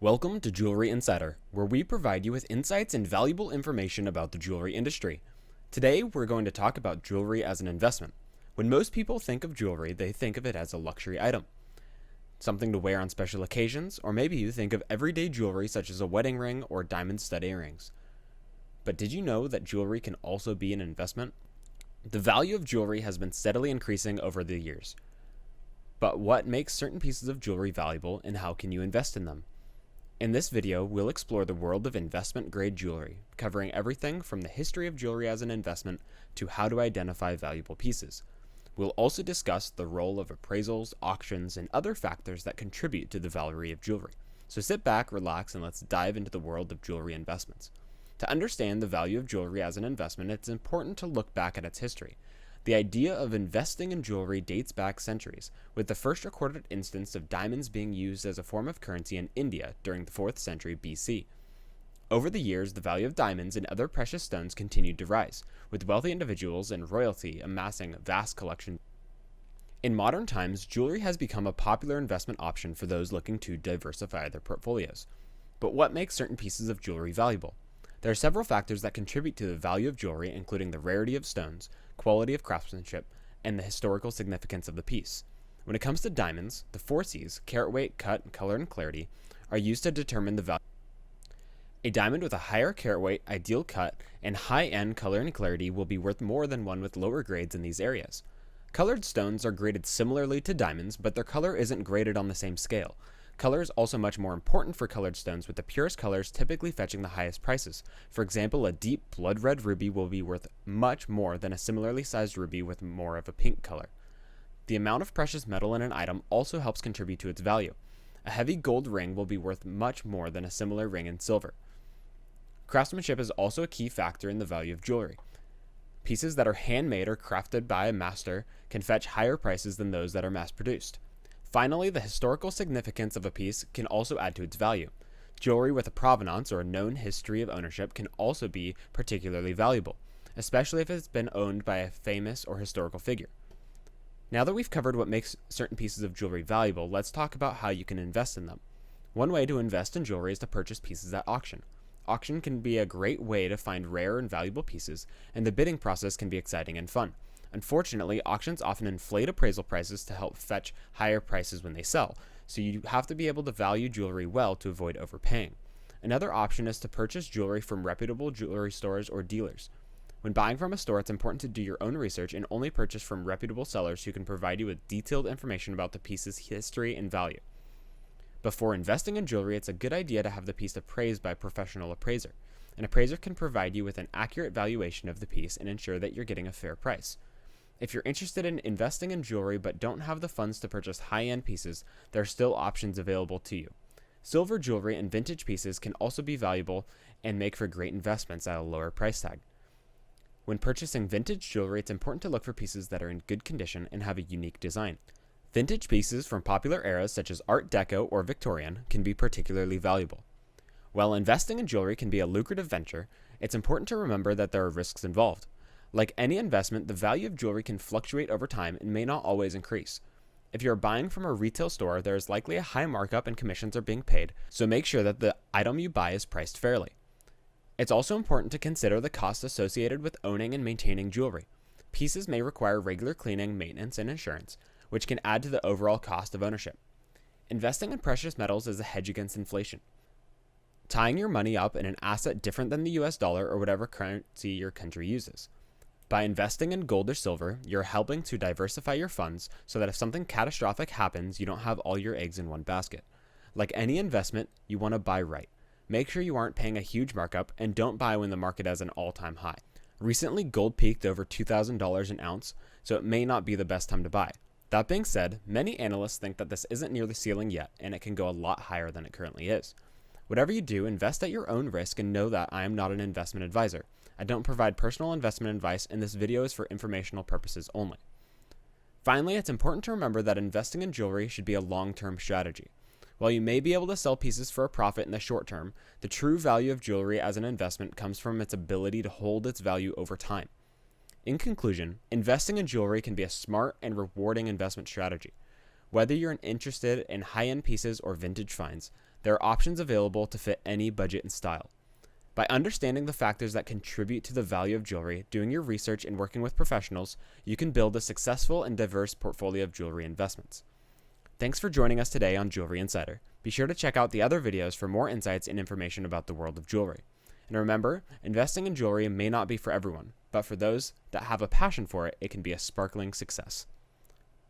Welcome to Jewelry Insider, where we provide you with insights and valuable information about the jewelry industry. Today, we're going to talk about jewelry as an investment. When most people think of jewelry, they think of it as a luxury item, something to wear on special occasions, or maybe you think of everyday jewelry such as a wedding ring or diamond stud earrings. But did you know that jewelry can also be an investment? The value of jewelry has been steadily increasing over the years. But what makes certain pieces of jewelry valuable, and how can you invest in them? In this video, we'll explore the world of investment-grade jewelry, covering everything from the history of jewelry as an investment to how to identify valuable pieces. We'll also discuss the role of appraisals, auctions, and other factors that contribute to the value of jewelry. So sit back, relax, and let's dive into the world of jewelry investments. To understand the value of jewelry as an investment, it's important to look back at its history. The idea of investing in jewelry dates back centuries, with the first recorded instance of diamonds being used as a form of currency in India during the 4th century BC. Over the years, the value of diamonds and other precious stones continued to rise, with wealthy individuals and royalty amassing vast collections. In modern times, jewelry has become a popular investment option for those looking to diversify their portfolios. But what makes certain pieces of jewelry valuable? There are several factors that contribute to the value of jewelry, including the rarity of stones, quality of craftsmanship, and the historical significance of the piece. When it comes to diamonds, the 4 C's, carat weight, cut, color, and clarity, are used to determine the value. A diamond with a higher carat weight, ideal cut, and high-end color and clarity will be worth more than one with lower grades in these areas. Colored stones are graded similarly to diamonds, but their color isn't graded on the same scale. Color is also much more important for colored stones, with the purest colors typically fetching the highest prices. For example, a deep blood red ruby will be worth much more than a similarly sized ruby with more of a pink color. The amount of precious metal in an item also helps contribute to its value. A heavy gold ring will be worth much more than a similar ring in silver. Craftsmanship is also a key factor in the value of jewelry. Pieces that are handmade or crafted by a master can fetch higher prices than those that are mass-produced. Finally, the historical significance of a piece can also add to its value. Jewelry with a provenance or a known history of ownership can also be particularly valuable, especially if it's been owned by a famous or historical figure. Now that we've covered what makes certain pieces of jewelry valuable, let's talk about how you can invest in them. One way to invest in jewelry is to purchase pieces at auction. Auction can be a great way to find rare and valuable pieces, and the bidding process can be exciting and fun. Unfortunately, auctions often inflate appraisal prices to help fetch higher prices when they sell, so you have to be able to value jewelry well to avoid overpaying. Another option is to purchase jewelry from reputable jewelry stores or dealers. When buying from a store, it's important to do your own research and only purchase from reputable sellers who can provide you with detailed information about the piece's history and value. Before investing in jewelry, it's a good idea to have the piece appraised by a professional appraiser. An appraiser can provide you with an accurate valuation of the piece and ensure that you're getting a fair price. If you're interested in investing in jewelry but don't have the funds to purchase high-end pieces, there are still options available to you. Silver jewelry and vintage pieces can also be valuable and make for great investments at a lower price tag. When purchasing vintage jewelry, it's important to look for pieces that are in good condition and have a unique design. Vintage pieces from popular eras such as Art Deco or Victorian can be particularly valuable. While investing in jewelry can be a lucrative venture, it's important to remember that there are risks involved. Like any investment, the value of jewelry can fluctuate over time and may not always increase. If you're buying from a retail store, there is likely a high markup and commissions are being paid, so make sure that the item you buy is priced fairly. It's also important to consider the costs associated with owning and maintaining jewelry. Pieces may require regular cleaning, maintenance, and insurance, which can add to the overall cost of ownership. Investing in precious metals is a hedge against inflation. Tying your money up in an asset different than the US dollar or whatever currency your country uses. By investing in gold or silver, you're helping to diversify your funds so that if something catastrophic happens, you don't have all your eggs in one basket. Like any investment, you want to buy right. Make sure you aren't paying a huge markup and don't buy when the market is an all-time high. Recently, gold peaked over $2,000 an ounce, so it may not be the best time to buy. That being said, many analysts think that this isn't near the ceiling yet, and it can go a lot higher than it currently is. Whatever you do, invest at your own risk and know that I am not an investment advisor. I don't provide personal investment advice, and this video is for informational purposes only. Finally, it's important to remember that investing in jewelry should be a long-term strategy. While you may be able to sell pieces for a profit in the short term, the true value of jewelry as an investment comes from its ability to hold its value over time. In conclusion, investing in jewelry can be a smart and rewarding investment strategy. Whether you're interested in high-end pieces or vintage finds, There are options available to fit any budget and style. By understanding the factors that contribute to the value of jewelry, doing your research, and working with professionals, you can build a successful and diverse portfolio of jewelry investments. Thanks for joining us today on Jewelry Insider. Be sure to check out the other videos for more insights and information about the world of jewelry. And remember, investing in jewelry may not be for everyone, but for those that have a passion for it, it can be a sparkling success.